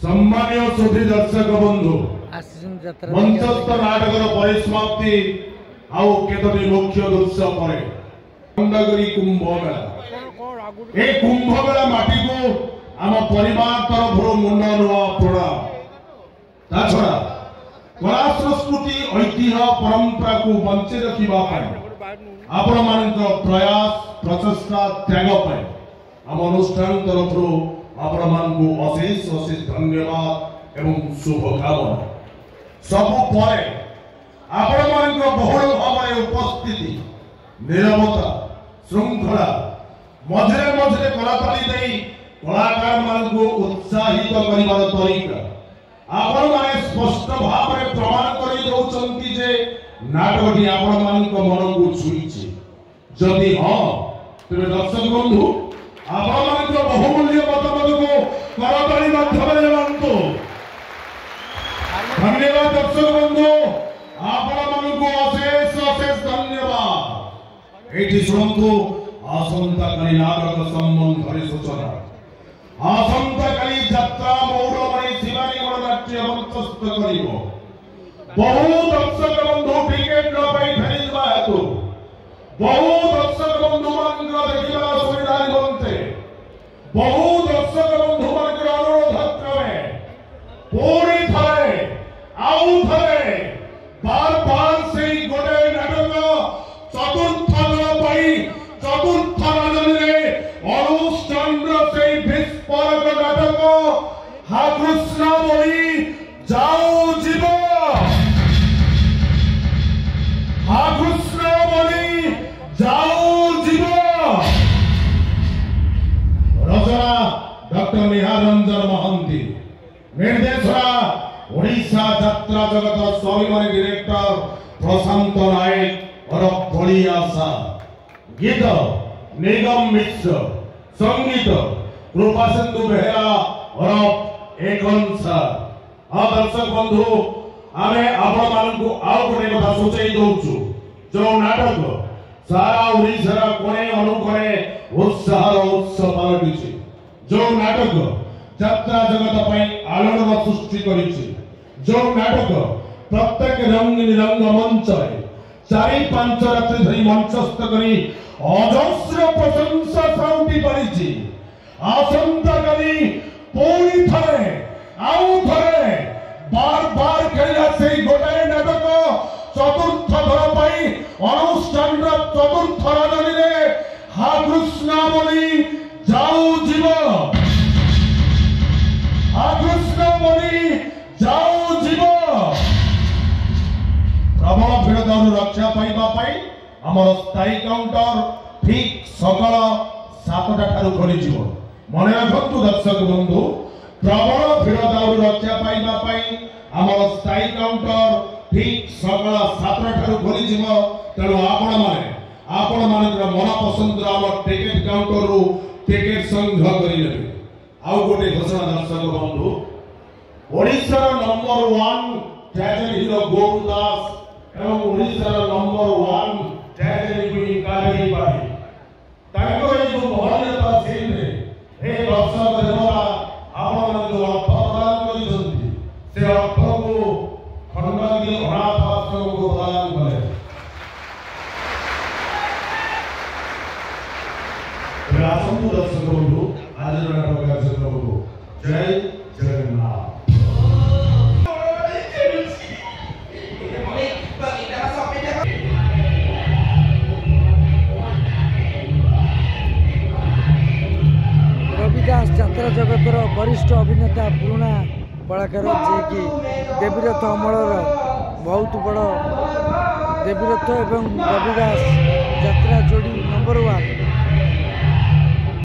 सम्मानीय सुधी दर्शक बंधु मंचस्थ नाटकर परिसमाप्ति आउ केतोटी मुख्य दृश्य पर खंडगिरी कुंभ मेला ए कुंभ मेला माटी को आम परिवार तरफ मुंड नुआ प्रणाम ता छड़ा कला संस्कृति ऐतिह्य परंपरा को बंचे रखिबा आपण मानक प्रयास प्रचेष्टा त्याग पाए आम अनुष्ठान तरफ आपण मानक अशेष अशेष धन्यवाद एवं शुभकामना सब परे आपण मानक बहुल भाव उपस्थिति निरवता श्रृंखला मझे मझे कलाताली दे कलाकार मानक उत्साहित करिवार तरीका आपण माने स्पष्ट भाव में प्रमाण करि दउचंती जे नाटकटी आपण मानक मन को छुईছে जदि हां तबे दर्शक बंधु आपण मानक बहुमूल्य मतामत को करताली माध्यम जणांतो धन्यवाद दर्शक बंधु आपण मानक अशेष अशेष धन्यवाद एठी शुणंतु आसंता कली नाटक संबंध रे सूचना आसंता कली यात्रा मौरमणि शिवानी गणनाट्य मंचस्थ करिवो बहु दर्शक बंधु टिकेट न पाई फेरिबा हेतु बहु दर्शक बंधु मान देखिबा सुविधा निमंते बहु दर्शक बंधु मान अनुरोध क्रमे पूरी थरे आउ थरे बार बार से गोटे नाटक चतुर्थ दिन पाई चतुर्थ राजनी अनुष्ठान से विस्फोरक नाटक हा कृष्ण बोली जाओ जीव हा कृष्ण बोली जाओ जीव रचना डॉक्टर निहार रंजन महांती निर्देशना ओडिशा यात्रा जगत स्वाभिमानी डायरेक्टर प्रशांत नायक और बड़ी आशा गीत निगम मिश्र संगीत कृपासिंधु बेहरा और एकन सर दर्शक बंधु आमे आपण मानकु आउ गोटे कथा सोचई दउछु जो नाटक सारा ओडिसा कोणे अनुकोणे उत्साह उत्सव पालटिछि जो नाटक यात्रा जगत पई आलोड़न सृष्टि करिछि जो नाटक प्रत्येक रंग मंच चारि पांच रात्रि धरी मंचस्थ करी अजस्र प्रशंसा साउंटी परिछि आसंता कली पूरी थरे आउ थरे बार बार खेला से गोटाए नाटक चतुर्थ थर पाई अनुष्ठान चतुर्थ राजनी रे हा कृष्ण बोली जाऊ जीव हा कृष्ण बोली जाऊ जीव प्रबल भिड़दार रक्षा पाइबा पाई हमर स्थायी काउंटर ठीक सकाळ 7टा ठारू खोली जीव मने रखतु दर्शक बंधु प्रबल भिड़दार रक्षा पाइबा पाई हमर स्थायी काउंटर ठीक सकाळ 7टा ठारू खोली जीव तेणु आपण मानकर मन पसंद हमर टिकेट काउंटर रु टिकेट संग्रह करि लेबे आउ गोटे घोषणा दर्शक बंधु ओडिसा नंबर 1 ट्रेजेडी हीरो गोरु दास एवं Odisha number 1 tragedy queen Kaveri by ताको ए जो महानता सीन रे हे दर्शक देवता आपण मन जो प्रदान करिसंती से अर्थ को खंडगिरी अनाथ आश्रम को प्रदान करे रासंतु दर्शक बंधु आज नाटक जय जगन्नाथ। रविदास यात्रा जगतर वरिष्ठ अभिनेता पुराणा कलाकार जे कि देवीरथ अमलर बहुत बड़ देवीरथ एवं रविदास यात्रा जोड़ी नंबर 1